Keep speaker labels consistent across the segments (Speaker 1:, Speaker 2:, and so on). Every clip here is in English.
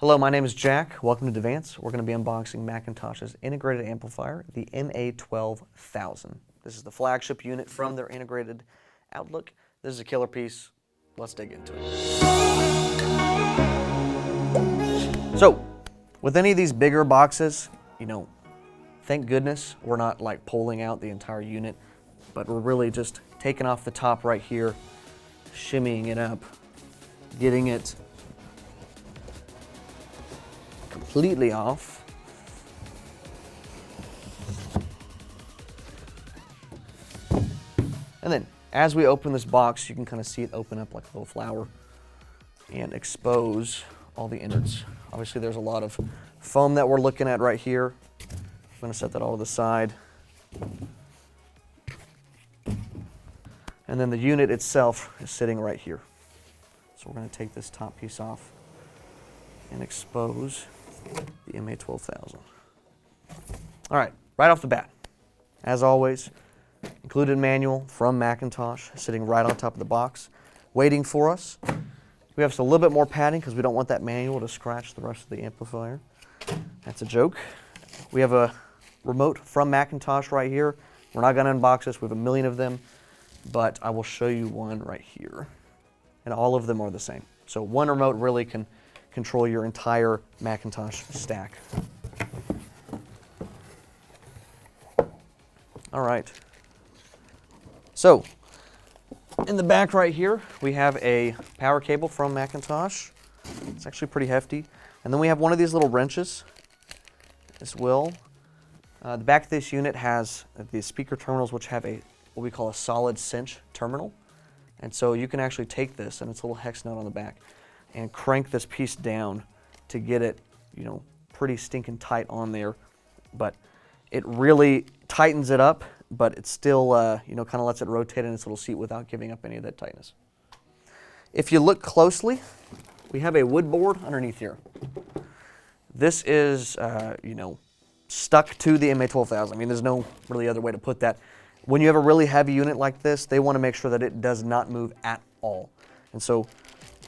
Speaker 1: Hello, my name is Jack. Welcome to DeVance. We're going to be unboxing McIntosh's integrated amplifier, the MA12000. This is the flagship unit from their integrated outlook. This is a killer piece. Let's dig into it. So, with any of these bigger boxes, thank goodness we're not like pulling out the entire unit, but we're really just taking off the top right here, shimmying it up, getting it completely off. And then as we open this box, you can kind of see it open up like a little flower and expose all the innards. Obviously there's a lot of foam that we're looking at right here. I'm going to set that all to the side. And then the unit itself is sitting right here. So we're going to take this top piece off and expose the MA12000. All right, right off the bat, as always, included manual from McIntosh sitting right on top of the box, waiting for us. We have a little bit more padding because we don't want that manual to scratch the rest of the amplifier. That's a joke. We have a remote from McIntosh right here. We're not going to unbox this. We have a million of them, but I will show you one right here. And all of them are the same. So one remote really can control your entire McIntosh stack. All right. So in the back right here, we have a power cable from McIntosh. It's actually pretty hefty. And then we have one of these little wrenches as well. The back of this unit has the speaker terminals, which have what we call a solid cinch terminal. And so you can actually take this, and it's a little hex nut on the back, and crank this piece down to get it, pretty stinking tight on there. But it really tightens it up, but it still, kind of lets it rotate in its little seat without giving up any of that tightness. If you look closely, we have a wood board underneath here. This is, stuck to the MA12000. I mean, there's no really other way to put that. When you have a really heavy unit like this, they want to make sure that it does not move at all. And so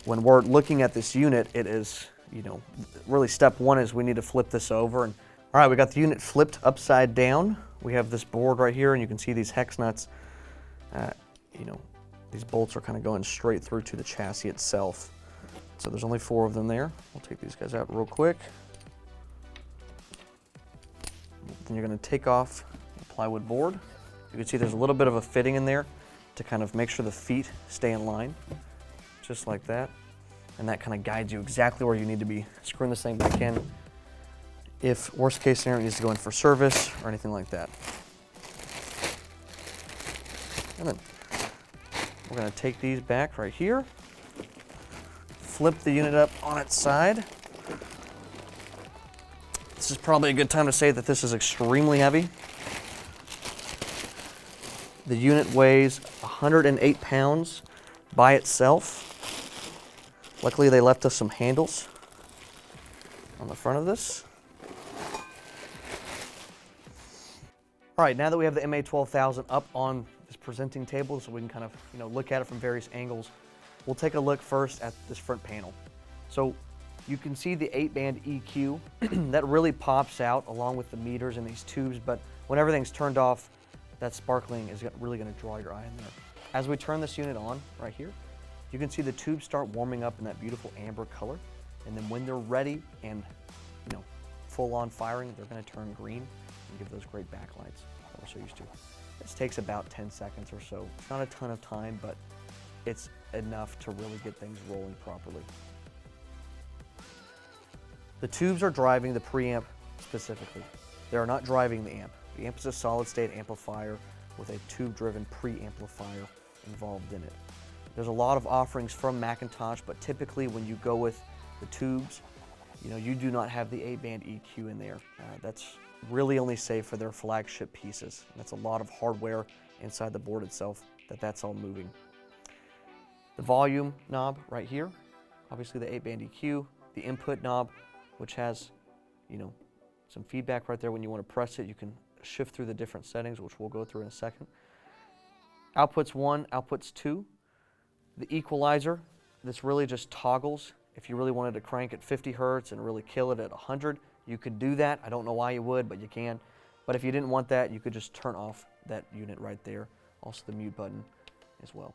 Speaker 1: when we're looking at this unit, it is, really step one is we need to flip this over. And all right, we got the unit flipped upside down. We have this board right here, and you can see these hex nuts. These bolts are kind of going straight through to the chassis itself. So there's only 4 of them there. We'll take these guys out real quick. Then you're going to take off the plywood board. You can see there's a little bit of a fitting in there to kind of make sure the feet stay in line, just like that. And that kind of guides you exactly where you need to be screwing this thing back in if worst case scenario needs to go in for service or anything like that. And then we're going to take these back right here, flip the unit up on its side. This is probably a good time to say that this is extremely heavy. The unit weighs 108 pounds by itself. Luckily, they left us some handles on the front of this. All right, now that we have the MA12000 up on this presenting table so we can kind of look at it from various angles, we'll take a look first at this front panel. So you can see the 8-band EQ that really pops out along with the meters and these tubes, but when everything's turned off, that sparkling is really going to draw your eye in there. As we turn this unit on right here, you can see the tubes start warming up in that beautiful amber color, and then when they're ready and full on firing, they're going to turn green and give those great backlights that we're so used to. This takes about 10 seconds or so. It's not a ton of time, but it's enough to really get things rolling properly. The tubes are driving the preamp specifically. They are not driving the amp. The amp is a solid-state amplifier with a tube-driven preamplifier involved in it. There's a lot of offerings from McIntosh, but typically when you go with the tubes, you do not have the 8-band EQ in there. That's really only safe for their flagship pieces. That's a lot of hardware inside the board itself that's all moving. The volume knob right here, obviously the 8-band EQ, the input knob, which has, some feedback right there. When you want to press it, you can shift through the different settings, which we'll go through in a second. Outputs 1, outputs 2. The equalizer, this really just toggles If you really wanted to crank at 50 hertz and really kill it at 100, you could do that. I don't know why you would, but you can. But if you didn't want that, you could just turn off that unit right there. Also the mute button as well.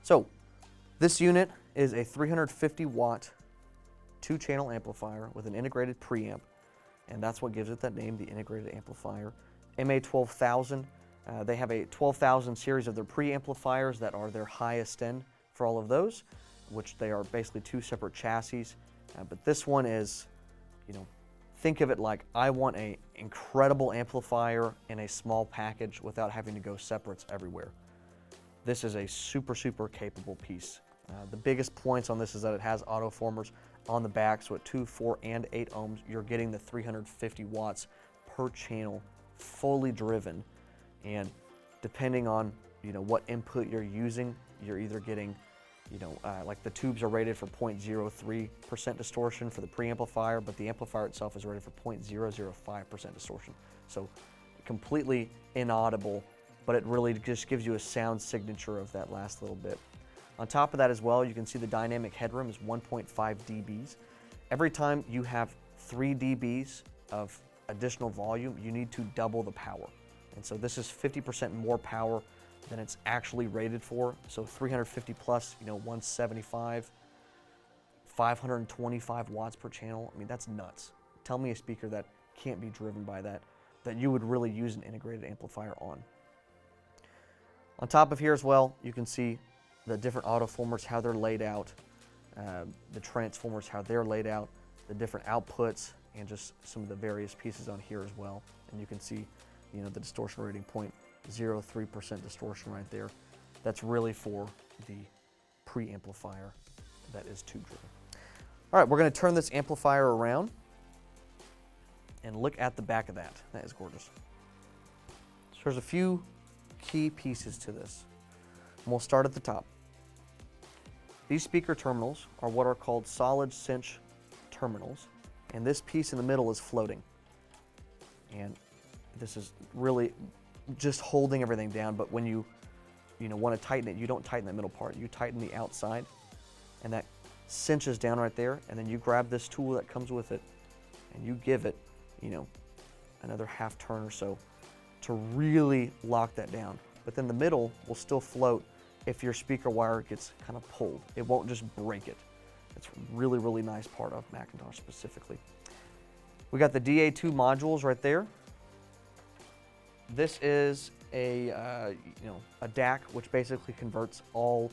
Speaker 1: So this unit is a 350 watt 2-channel amplifier with an integrated preamp, and that's what gives it that name, the integrated amplifier. MA12000, they have a 12,000 series of their preamplifiers that are their highest end for all of those, which they are basically 2 separate chassis. But this one is, think of it like I want an incredible amplifier in a small package without having to go separates everywhere. This is a super, super capable piece. The biggest points on this is that it has autoformers on the back, so at 2, 4, and 8 ohms, you're getting the 350 watts per channel, fully driven. And depending on what input you're using, you're either getting, like the tubes are rated for 0.03% distortion for the preamplifier, but the amplifier itself is rated for 0.005% distortion. So completely inaudible, but it really just gives you a sound signature of that last little bit. On top of that as well, you can see the dynamic headroom is 1.5 dBs. Every time you have 3 dBs of additional volume, you need to double the power. And so this is 50% more power than it's actually rated for. So 350 plus, 175, 525 watts per channel. I mean, that's nuts. Tell me a speaker that can't be driven by that you would really use an integrated amplifier on. On top of here as well, you can see the different autoformers, how they're laid out, the transformers, how they're laid out, the different outputs, and just some of the various pieces on here as well. And you can see, the distortion rating 0.03% distortion right there. That's really for the preamplifier that is tube driven. All right, we're going to turn this amplifier around and look at the back of that. That is gorgeous. So there's a few key pieces to this. And we'll start at the top. These speaker terminals are what are called solid cinch terminals, and this piece in the middle is floating. And this is really just holding everything down, but when you want to tighten it, you don't tighten that middle part. You tighten the outside, and that cinches down right there, and then you grab this tool that comes with it, and you give it, another half turn or so to really lock that down. But then the middle will still float if your speaker wire gets kind of pulled. It won't just break it. It's a really, really nice part of McIntosh specifically. We got the DA2 modules right there. This is a DAC, which basically converts all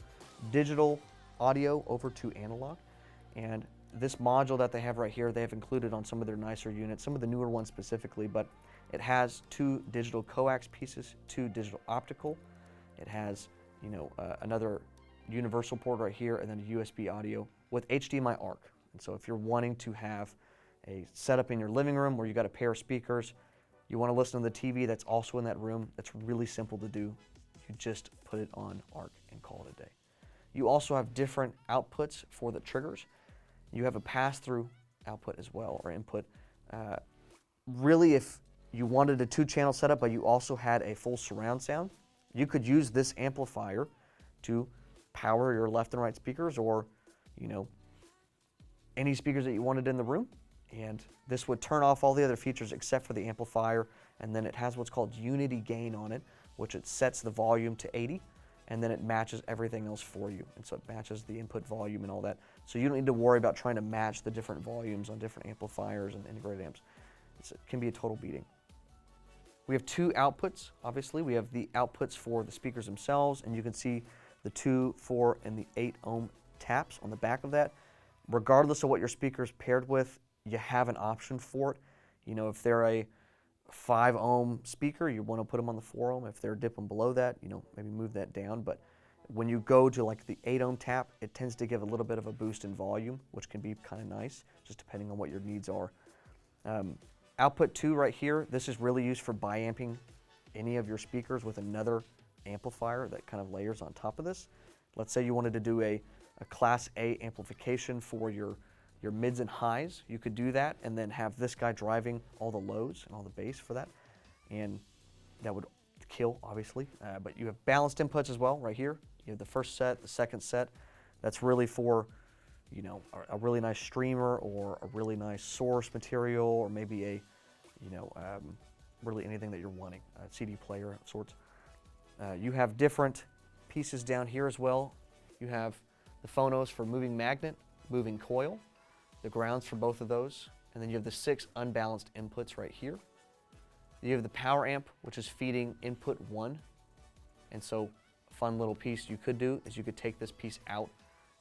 Speaker 1: digital audio over to analog. And this module that they have right here, they have included on some of their nicer units, some of the newer ones specifically, but it has 2 digital coax pieces, 2 digital optical. It has, another universal port right here, and then a USB audio with HDMI ARC. And so if you're wanting to have a setup in your living room where you got a pair of speakers, you want to listen to the TV that's also in that room, that's really simple to do. You just put it on ARC and call it a day. You also have different outputs for the triggers. You have a pass-through output as well, or input. Really, if you wanted a 2-channel setup, but you also had a full surround sound, you could use this amplifier to power your left and right speakers, or any speakers that you wanted in the room. And this would turn off all the other features except for the amplifier, and then it has what's called unity gain on it, which it sets the volume to 80, and then it matches everything else for you. And so it matches the input volume and all that. So you don't need to worry about trying to match the different volumes on different amplifiers and integrated amps. It can be a total beating. We have 2 outputs, obviously. We have the outputs for the speakers themselves, and you can see the 2, 4, and the 8 ohm taps on the back of that. Regardless of what your speaker is paired with, you have an option for it. If they're a 5 ohm speaker, you want to put them on the 4 ohm. If they're dipping below that, maybe move that down. But when you go to like the 8 ohm tap, it tends to give a little bit of a boost in volume, which can be kind of nice, just depending on what your needs are. Output 2 right here, this is really used for biamping any of your speakers with another amplifier that kind of layers on top of this. Let's say you wanted to do a Class A amplification for your mids and highs. You could do that and then have this guy driving all the lows and all the bass for that. And that would kill, obviously. But you have balanced inputs as well right here. You have the first set, the second set. That's really for you know, a really nice streamer or a really nice source material, or maybe a, you know, really anything that you're wanting, a CD player of sorts. You have different pieces down here as well. You have the phonos for moving magnet, moving coil, the grounds for both of those, and then you have the 6 unbalanced inputs right here. You have the power amp, which is feeding input 1. And so a fun little piece you could do is you could take this piece out,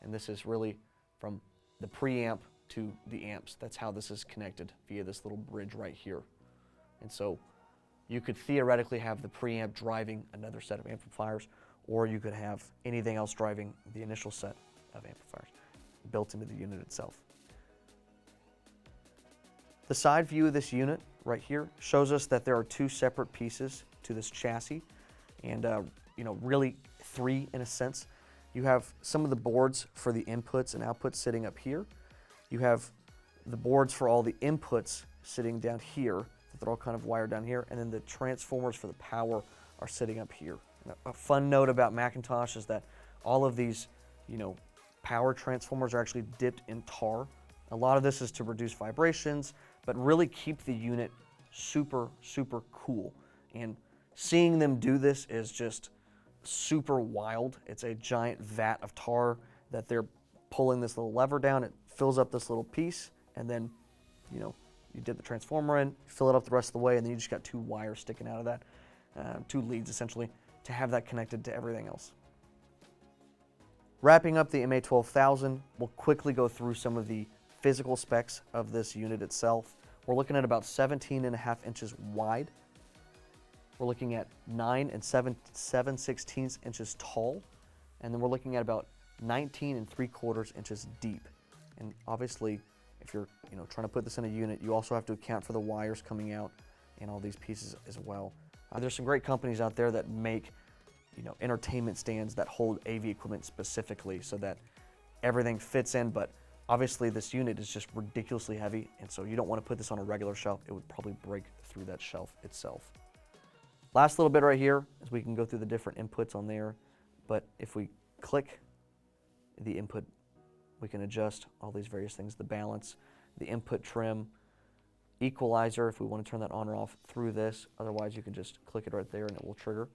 Speaker 1: and this is really from the preamp to the amps. That's how this is connected, via this little bridge right here. And so you could theoretically have the preamp driving another set of amplifiers, or you could have anything else driving the initial set of amplifiers built into the unit itself. The side view of this unit right here shows us that there are 2 separate pieces to this chassis, and you know, really 3 in a sense. You have some of the boards for the inputs and outputs sitting up here. You have the boards for all the inputs sitting down here, that they're all kind of wired down here, and then the transformers for the power are sitting up here. And a fun note about McIntosh is that all of these, you know, power transformers are actually dipped in tar. A lot of this is to reduce vibrations, but really keep the unit super, super cool. And seeing them do this is just super wild. It's a giant vat of tar that they're pulling this little lever down. It fills up this little piece, and then, you know, you dip the transformer in, fill it up the rest of the way, and then you just got 2 wires sticking out of that, 2 leads essentially, to have that connected to everything else. Wrapping up the MA12000, we'll quickly go through some of the physical specs of this unit itself. We're looking at about 17.5 inches wide. We're looking at 9 7/16 inches tall, and then we're looking at about 19 3/4 inches deep. And obviously, if you're, you know, trying to put this in a unit, you also have to account for the wires coming out and all these pieces as well. There's some great companies out there that make, you know, entertainment stands that hold AV equipment specifically so that everything fits in, but obviously this unit is just ridiculously heavy, and so you don't want to put this on a regular shelf. It would probably break through that shelf itself. Last little bit right here is we can go through the different inputs on there, but if we click the input, we can adjust all these various things, the balance, the input trim, equalizer if we want to turn that on or off through this. Otherwise, you can just click it right there and it will trigger.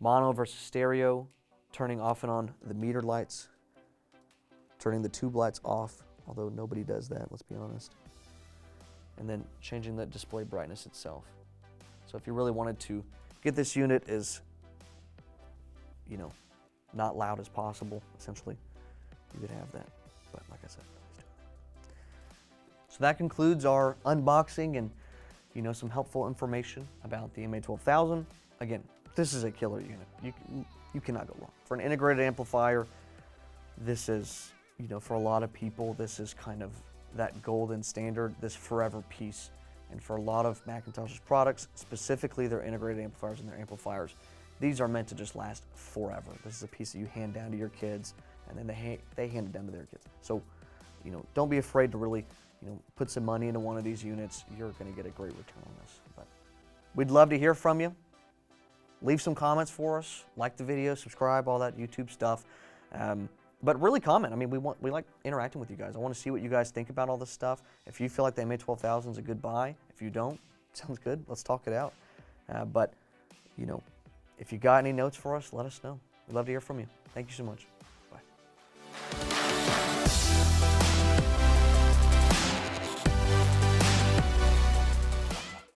Speaker 1: Mono versus stereo, turning off and on the meter lights, turning the tube lights off, although nobody does that, let's be honest. And then changing the display brightness itself. So if you really wanted to get this unit as, you know, not loud as possible, essentially, you could have that. But like I said, nobody's doing that. So that concludes our unboxing and, you know, some helpful information about the MA12000. Again, this is a killer unit. You cannot go wrong. For an integrated amplifier, this is, you know, for a lot of people, this is kind of that golden standard, this forever piece. And for a lot of McIntosh's products, specifically their integrated amplifiers and their amplifiers, these are meant to just last forever. This is a piece that you hand down to your kids, and then they hand it down to their kids. So, you know, don't be afraid to really, you know, put some money into one of these units. You're going to get a great return on this. But we'd love to hear from you. Leave some comments for us. Like the video, subscribe, all that YouTube stuff. But really comment. I mean, we like interacting with you guys. I want to see what you guys think about all this stuff. If you feel like the MA12000 is a good buy, if you don't, sounds good. Let's talk it out. But, you know, if you got any notes for us, let us know. We'd love to hear from you. Thank you so much.